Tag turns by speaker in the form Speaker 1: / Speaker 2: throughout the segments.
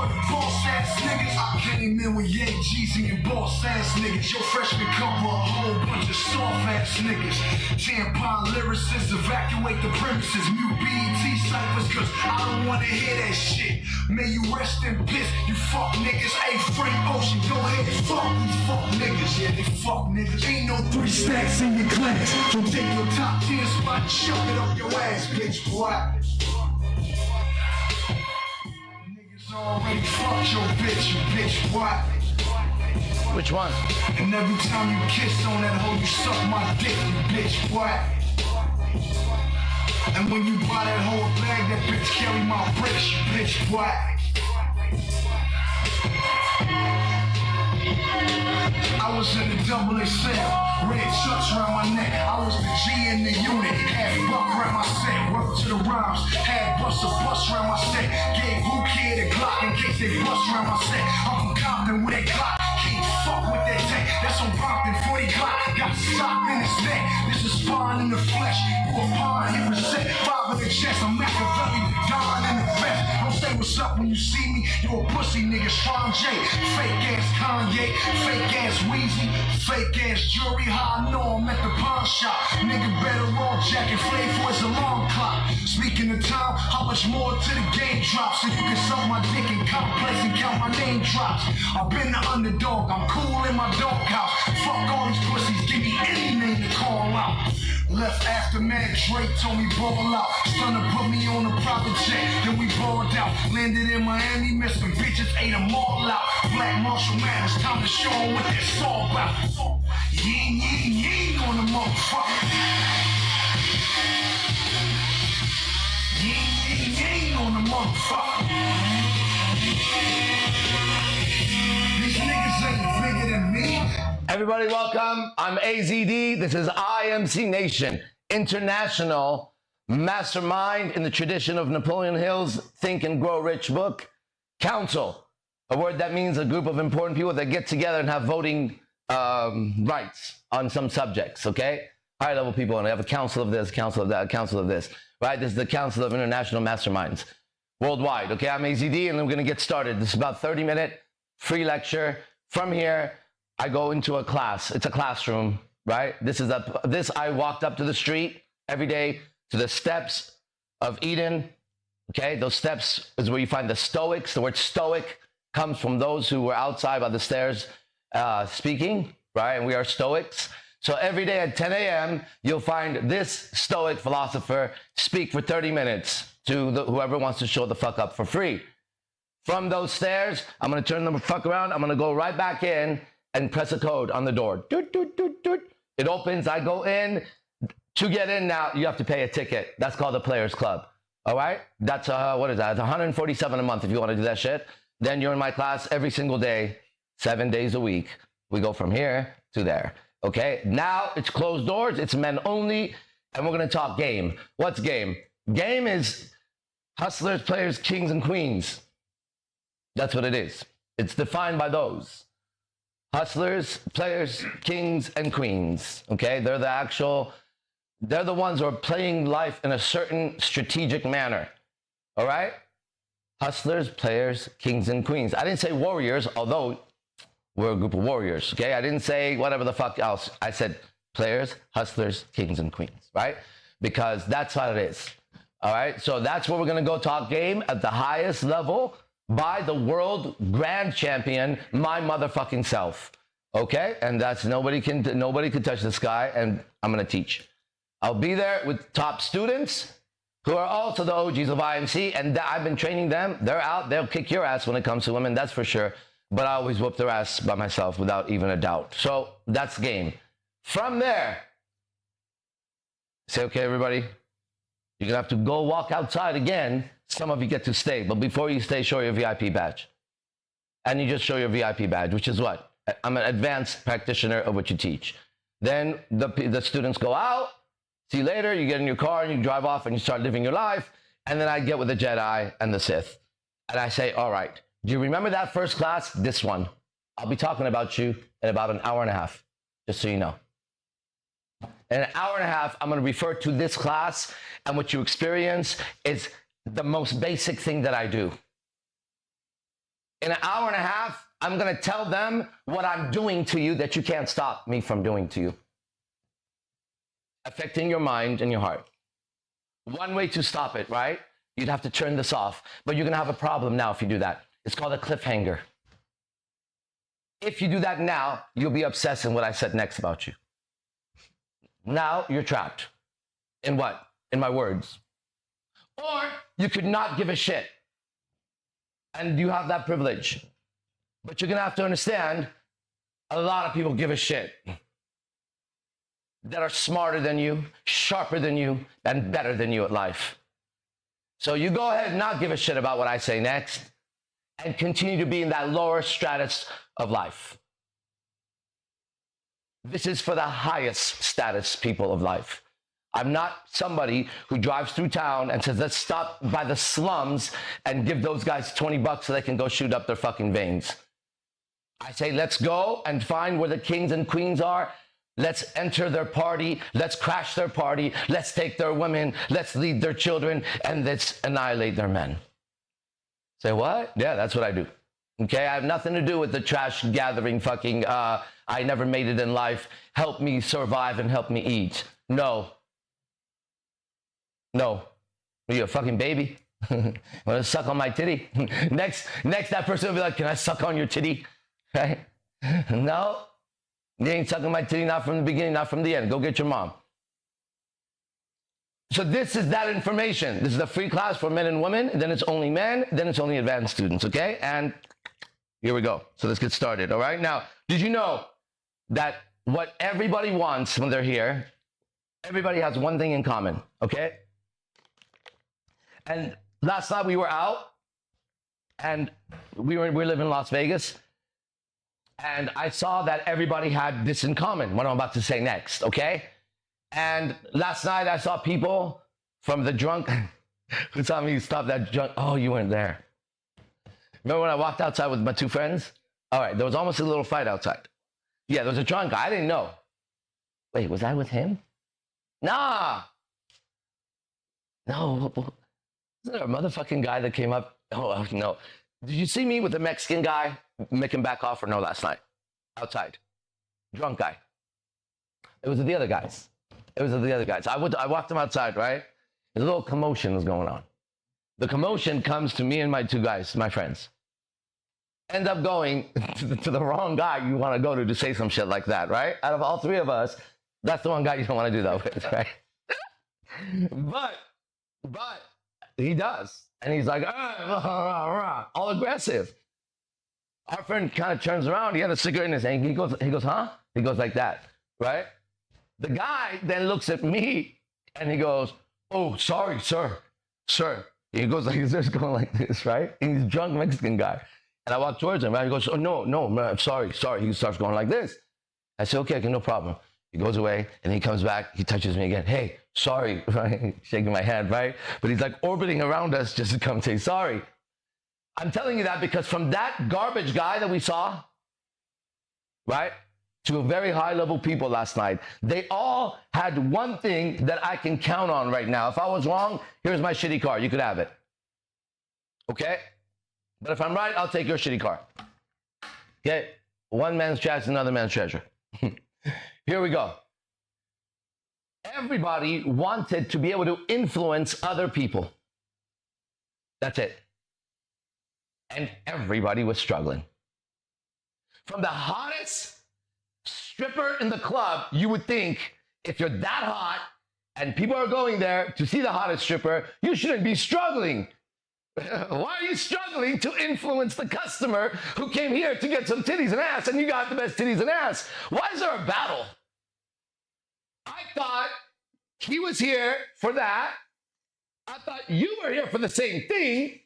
Speaker 1: for the boss ass niggas. I came in with Ye, Jeezy and boss ass niggas. Your freshman come with a whole bunch of soft ass niggas. Tampon lyricists evacuate the premises. Mute BET ciphers cause I don't wanna hear that shit. May you rest in peace, you fuck niggas. Hey, Frank Ocean, go ahead and fuck these fuck niggas. Yeah, they fuck niggas. Ain't no 3 stacks in your class. So take your top 10 spot and shove it up your ass, bitch. What? Niggas already fucked your bitch, you bitch. What?
Speaker 2: Which one?
Speaker 1: And every time you kiss on that hoe, you suck my dick, you bitch. What? And when you buy that hoe a bag, that bitch carry my bricks, you bitch. What? I was in the double XL, red chucks around my neck. I was the G in the unit, had buck around my set. Work to the rhymes, had bust around my set. Gave who kid a Glock in case they bust around my set. I'm from Compton with that Glock, can't fuck with that tank. That's on Compton, 40 Glock, got socked in his neck. This is spawn in the flesh, you a pawn, hit reset. 5 in the chest, I'm Machiavelli, Don in the vest. Don't say what's up when you see me, you a pussy nigga, Strong J. Fake ass Kanye, fake ass Weezy, fake ass jewelry, how I know I'm at the pawn shop. Nigga better roll jacket, flavor is alarm clock. Speaking of time, how much more to the game drops? So you can suck my dick in complex and count my name drops. I've been the underdog, I'm cool in my doghouse. Fuck all these pussies, give me any name to call out. Left aftermath, Drake told me ball out. Stunner put me on a private jet, then we balled out. Landed in Miami, missed some bitches, ate them all out. Black Marshall man, it's time to show them what that's all about. Ying, ying, ying on the motherfucker. Ying, ying, ying on the motherfucker. These niggas ain't bigger than me.
Speaker 2: Everybody welcome, I'm AZD, this is IMC Nation, International Mastermind in the tradition of Napoleon Hill's Think and Grow Rich book. Council, a word that means a group of important people that get together and have voting rights on some subjects, okay? High level people, and they have a council of this, council of that, council of this, right? This is the Council of International Masterminds worldwide, okay? I'm AZD and I'm gonna get started. This is about 30-minute free lecture. From here, I go into a class. It's a classroom, right? I walked up to the street every day to the steps of Eden, okay? Those steps is where you find the Stoics. The word Stoic comes from those who were outside by the stairs speaking, right? And we are Stoics. So every day at 10 a.m., you'll find this Stoic philosopher speak for 30 minutes to whoever wants to show the fuck up for free. From those stairs, I'm gonna turn the fuck around. I'm gonna go right back in and press a code on the door. Doot, doot, doot, doot. It opens, I go in. To get in now, you have to pay a ticket. That's called the Players Club, all right? That's, what is that? It's $147 a month if you wanna do that shit. Then you're in my class every single day, 7 days a week. We go from here to there, okay? Now it's closed doors, it's men only, and we're gonna talk game. What's game? Game is hustlers, players, kings, and queens. That's what it is. It's defined by those. Hustlers, players, kings, and queens, okay? They're the ones who are playing life in a certain strategic manner, all right? Hustlers, players, kings, and queens. I didn't say warriors, although we're a group of warriors, okay? I didn't say whatever the fuck else. I said players, hustlers, kings, and queens, right? Because that's what it is, all right? So that's where we're gonna go talk game at the highest level by the world grand champion, my motherfucking self, okay? And that's nobody can touch this guy, and I'm gonna teach. I'll be there with top students who are also the OGs of IMC, and I've been training them. They're out, they'll kick your ass when it comes to women, that's for sure, but I always whoop their ass by myself without even a doubt. So that's game. From there, say, okay, everybody, you're gonna have to go walk outside again. Some of you get to stay, but before you stay, show your VIP badge. And you just show your VIP badge, which is what? I'm an advanced practitioner of what you teach. Then the students go out, see you later, you get in your car and you drive off and you start living your life. And then I get with the Jedi and the Sith. And I say, all right, do you remember that first class? This one. I'll be talking about you in about an hour and a half, just so you know. In an hour and a half, I'm gonna refer to this class, and what you experience is the most basic thing that I do. In an hour and a half, I'm going to tell them what I'm doing to you that you can't stop me from doing to you. Affecting your mind and your heart. One way to stop it, right? You'd have to turn this off. But you're going to have a problem now if you do that. It's called a cliffhanger. If you do that now, you'll be obsessed in what I said next about you. Now you're trapped. In what? In my words. Or you could not give a shit. And you have that privilege. But you're going to have to understand, a lot of people give a shit. That are smarter than you, sharper than you, and better than you at life. So you go ahead and not give a shit about what I say next and continue to be in that lower stratus of life. This is for the highest status people of life. I'm not somebody who drives through town and says, let's stop by the slums and give those guys $20 so they can go shoot up their fucking veins. I say, let's go and find where the kings and queens are. Let's enter their party. Let's crash their party. Let's take their women. Let's lead their children. And let's annihilate their men. Say what? Yeah, that's what I do. Okay, I have nothing to do with the trash gathering fucking, I never made it in life. Help me survive and help me eat. No. No. Are you a fucking baby? Want to suck on my titty? Next, that person will be like, can I suck on your titty? Right? No. You ain't sucking my titty, not from the beginning, not from the end. Go get your mom. So this is that information. This is a free class for men and women. Then it's only men. Then it's only advanced students, okay? And here we go. So let's get started, all right? Now, did you know that what everybody wants when they're here, everybody has one thing in common, okay? And last night we were out, and we live in Las Vegas, and I saw that everybody had this in common, what I'm about to say next, okay? And last night I saw people from the drunk who told me to stop that drunk. Oh, you weren't there. Remember when I walked outside with my two friends? All right, there was almost a little fight outside. Yeah, there was a drunk guy. I didn't know. Wait, was I with him? Nah. No. Wasn't there a motherfucking guy that came up? Oh, no. Did you see me with the Mexican guy making back off or no last night? Outside. Drunk guy. It was the other guys. It was the other guys. I walked them outside, right? A little commotion was going on. The commotion comes to me and my two guys, my friends. End up going to the wrong guy you want to go to say some shit like that, right? Out of all three of us, that's the one guy you don't want to do that with, right? But he does. And he's like, all aggressive. Our friend kind of turns around. He had a cigarette in his hand. He goes, huh? He goes like that, right? The guy then looks at me and he goes, oh, sorry, sir. He goes like this, going like this, right? And he's a drunk Mexican guy. And I walk towards him, right? He goes, oh, no, man, sorry. He starts going like this. I say, okay, no problem. He goes away and he comes back. He touches me again. Hey, sorry, right? Shaking my hand, right? But he's like orbiting around us just to come say sorry. I'm telling you that because from that garbage guy that we saw, right, to a very high level people last night, they all had one thing that I can count on right now. If I was wrong, here's my shitty car. You could have it. Okay? But if I'm right, I'll take your shitty car. Okay? One man's trash is another man's treasure. Here we go. Everybody wanted to be able to influence other people. That's it. And everybody was struggling. From the hottest stripper in the club, you would think if you're that hot and people are going there to see the hottest stripper, you shouldn't be struggling. Why are you struggling to influence the customer who came here to get some titties and ass and you got the best titties and ass? Why is there a battle? I thought he was here for that. I thought you were here for the same thing.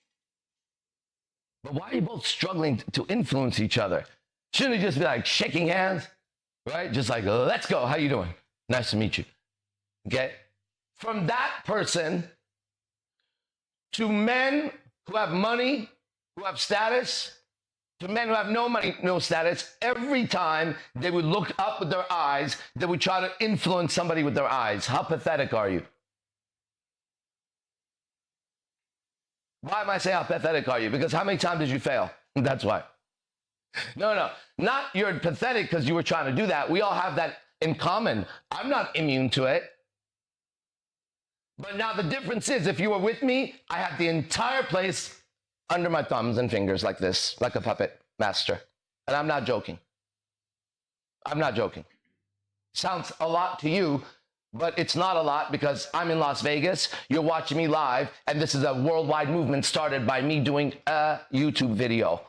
Speaker 2: But why are you both struggling to influence each other? Shouldn't it just be like shaking hands? Right? Just like, let's go. How you doing? Nice to meet you. Okay? From that person to men who have money, who have status, to men who have no money, no status, every time they would look up with their eyes, they would try to influence somebody with their eyes. How pathetic are you? Why am I saying how pathetic are you? Because how many times did you fail? That's why. No, not you're pathetic because you were trying to do that. We all have that in common. I'm not immune to it. But now the difference is, if you were with me, I had the entire place under my thumbs and fingers like this, like a puppet master. And I'm not joking. I'm not joking. Sounds a lot to you, but it's not a lot because I'm in Las Vegas, you're watching me live, and this is a worldwide movement started by me doing a YouTube video.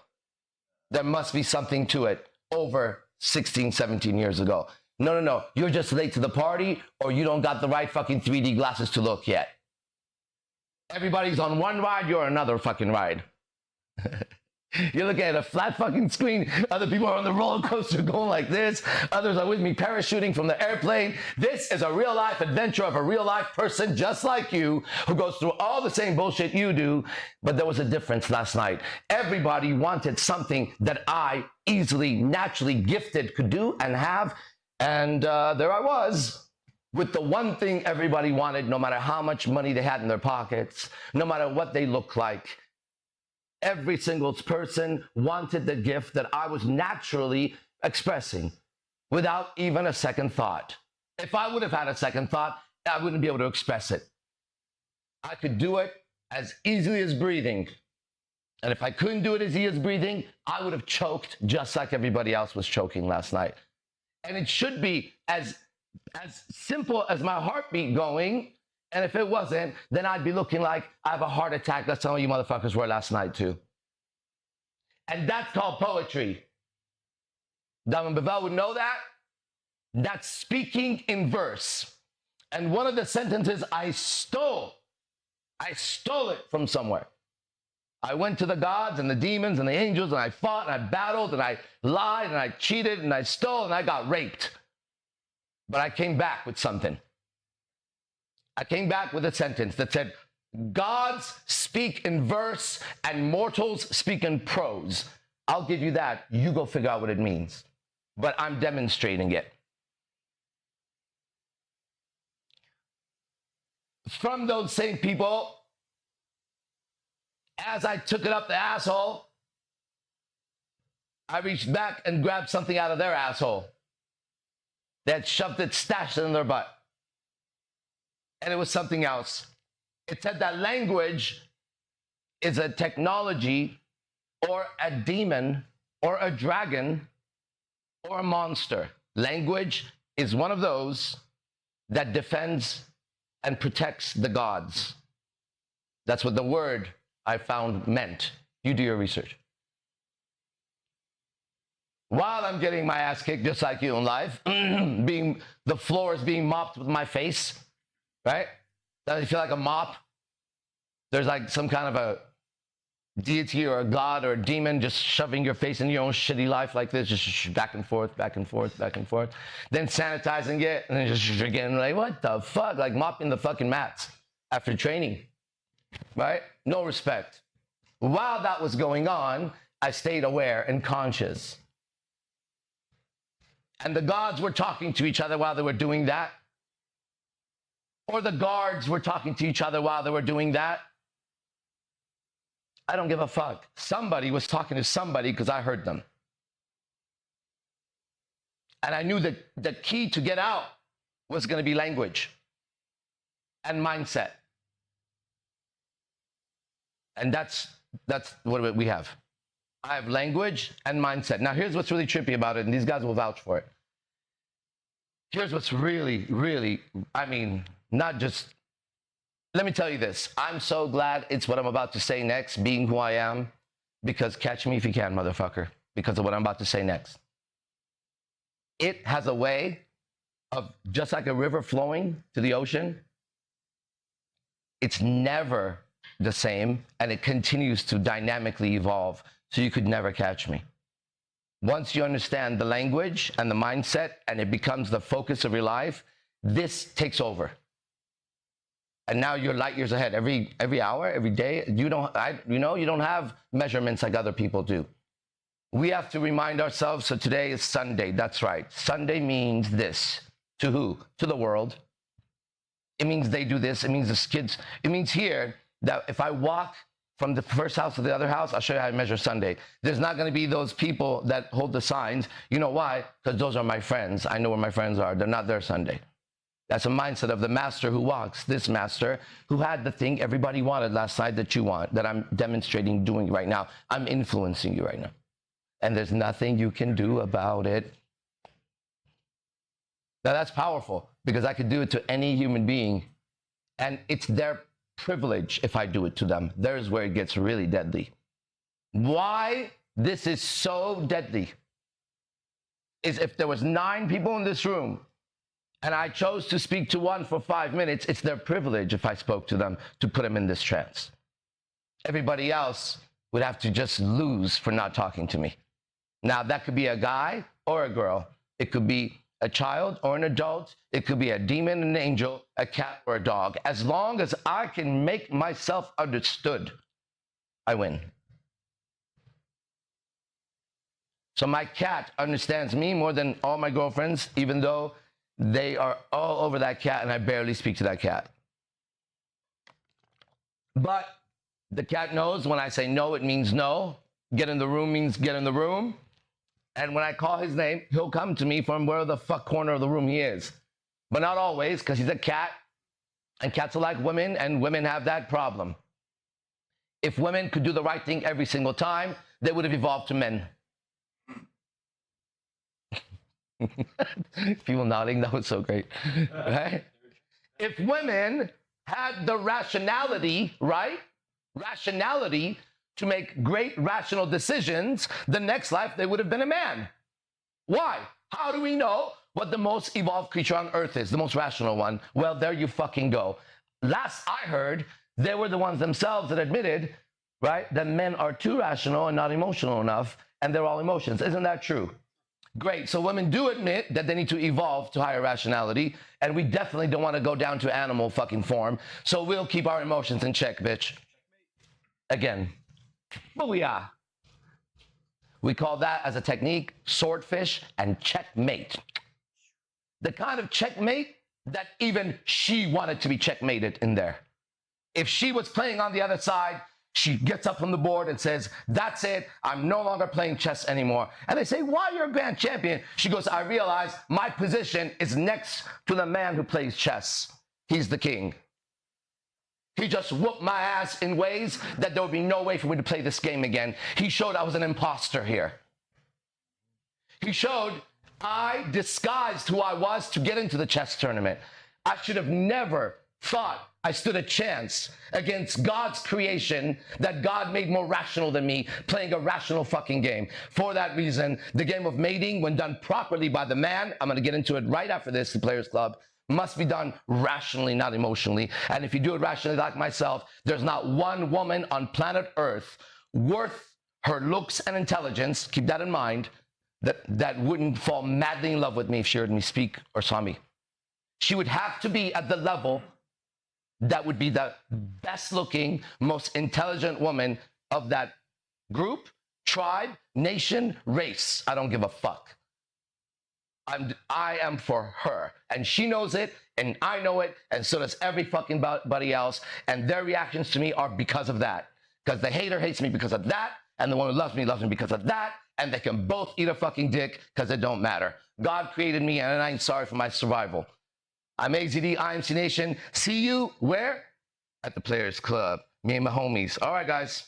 Speaker 2: There must be something to it over 16, 17 years ago. No. You're just late to the party, or you don't got the right fucking 3D glasses to look yet. Everybody's on one ride, you're on another fucking ride. You're looking at a flat fucking screen. Other people are on the roller coaster going like this. Others are with me parachuting from the airplane. This is a real life adventure of a real life person just like you who goes through all the same bullshit you do. But there was a difference last night. Everybody wanted something that I easily, naturally gifted could do and have. And there I was with the one thing everybody wanted, no matter how much money they had in their pockets, no matter what they looked like. Every single person wanted the gift that I was naturally expressing without even a second thought. If I would have had a second thought, I wouldn't be able to express it. I could do it as easily as breathing. And if I couldn't do it as easy as breathing, I would have choked just like everybody else was choking last night. And it should be as simple as my heartbeat going. And if it wasn't, then I'd be looking like I have a heart attack. That's how you motherfuckers were last night too. And that's called poetry. Damon Bevel would know that. That's speaking in verse. And one of the sentences I stole it from somewhere. I went to the gods and the demons and the angels, and I fought and I battled and I lied and I cheated and I stole and I got raped. But I came back with something. I came back with a sentence that said, gods speak in verse and mortals speak in prose. I'll give you that. You go figure out what it means. But I'm demonstrating it. From those same people, as I took it up the asshole, I reached back and grabbed something out of their asshole. They had shoved it, stashed it in their butt. And it was something else. It said that language is a technology or a demon or a dragon or a monster. Language is one of those that defends and protects the gods. That's what the word I found meant. You do your research. While I'm getting my ass kicked just like you in life, the floor is being mopped with my face. Right? Doesn't it feel like a mop? There's like some kind of a deity or a god or a demon just shoving your face in your own shitty life like this, just back and forth, back and forth, back and forth. Then sanitizing it, and then just again, like, what the fuck? Like mopping the fucking mats after training. Right? No respect. While that was going on, I stayed aware and conscious. And the gods were talking to each other while they were doing that. Or the guards were talking to each other while they were doing that. I don't give a fuck. Somebody was talking to somebody because I heard them. And I knew that the key to get out was going to be language and mindset. And that's what we have. I have language and mindset. Now, here's what's really trippy about it, and these guys will vouch for it. Here's what's really, really, not just, let me tell you this. I'm so glad it's what I'm about to say next, being who I am, because catch me if you can, motherfucker, because of what I'm about to say next. It has a way of, just like a river flowing to the ocean, it's never the same, and it continues to dynamically evolve, so you could never catch me. Once you understand the language and the mindset, and it becomes the focus of your life, this takes over. And now you're light years ahead. Every hour, every day, you don't have measurements like other people do. We have to remind ourselves, so today is Sunday. That's right. Sunday means this. To who? To the world. It means they do this. It means the kids. It means here that if I walk from the first house to the other house, I'll show you how I measure Sunday. There's not going to be those people that hold the signs. You know why? Because those are my friends. I know where my friends are. They're not there Sunday. That's a mindset of the master who walks, this master who had the thing everybody wanted last night that you want, that I'm demonstrating doing right now. I'm influencing you right now. And there's nothing you can do about it. Now that's powerful because I could do it to any human being, and it's their privilege if I do it to them. There's where it gets really deadly. Why this is so deadly is if there was 9 people in this room and I chose to speak to one for 5 minutes, it's their privilege if I spoke to them to put them in this trance. Everybody else would have to just lose for not talking to me. Now that could be a guy or a girl. It could be a child or an adult. It could be a demon, an angel, a cat, or a dog. As long as I can make myself understood, I win. So my cat understands me more than all my girlfriends, even though they are all over that cat and I barely speak to that cat. But the cat knows when I say no, it means no. Get in the room means get in the room. And when I call his name, he'll come to me from where the fuck corner of the room he is. But not always, because he's a cat. And cats are like women, and women have that problem. If women could do the right thing every single time, they would have evolved to men. People nodding, that was so great. Right? If women had the rationality, right? Rationality to make great rational decisions, the next life they would have been a man. Why? How do we know what the most evolved creature on earth is, the most rational one? Well, there you fucking go. Last I heard, they were the ones themselves that admitted, right, that men are too rational and not emotional enough, and they're all emotions. Isn't that true? Great. So women do admit that they need to evolve to higher rationality, and we definitely don't want to go down to animal fucking form. So we'll keep our emotions in check, bitch. Again. Booyah. We call that as a technique swordfish and checkmate. The kind of checkmate that even she wanted to be checkmated in there. If she was playing on the other side, she gets up from the board and says, that's it, I'm no longer playing chess anymore. And they say, why you're a grand champion? She goes, I realize my position is next to the man who plays chess. He's the king. He just whooped my ass in ways that there would be no way for me to play this game again. He showed I was an imposter here. He showed I disguised who I was to get into the chess tournament. I should have never thought I stood a chance against God's creation that God made more rational than me, playing a rational fucking game. For that reason, the game of mating, when done properly by the man, I'm going to get into it right after this, the Players Club, must be done rationally, not emotionally. And if you do it rationally like myself, there's not one woman on planet Earth worth her looks and intelligence, keep that in mind, that wouldn't fall madly in love with me if she heard me speak or saw me. She would have to be at the level that would be the best looking, most intelligent woman of that group, tribe, nation, race. I don't give a fuck. I am for her, and she knows it, and I know it, and so does every fucking buddy else, and their reactions to me are because of that. Because the hater hates me because of that, and the one who loves me because of that, and they can both eat a fucking dick because it don't matter. God created me, and I ain't sorry for my survival. I'm AZD, IMC Nation. See you where? At the Players Club. Me and my homies. All right, guys.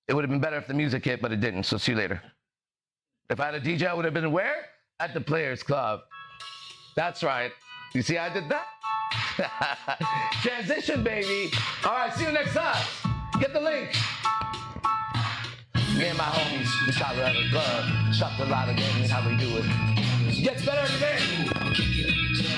Speaker 2: It would have been better if the music hit, but it didn't, so see you later. If I had a DJ, I would have been where? At the Players Club. That's right. You see how I did that? Transition, baby. All right, see you next time. Get the link. Me and my homies, we shot at the club. Shot a lot of games, how we do it. Gets better every day.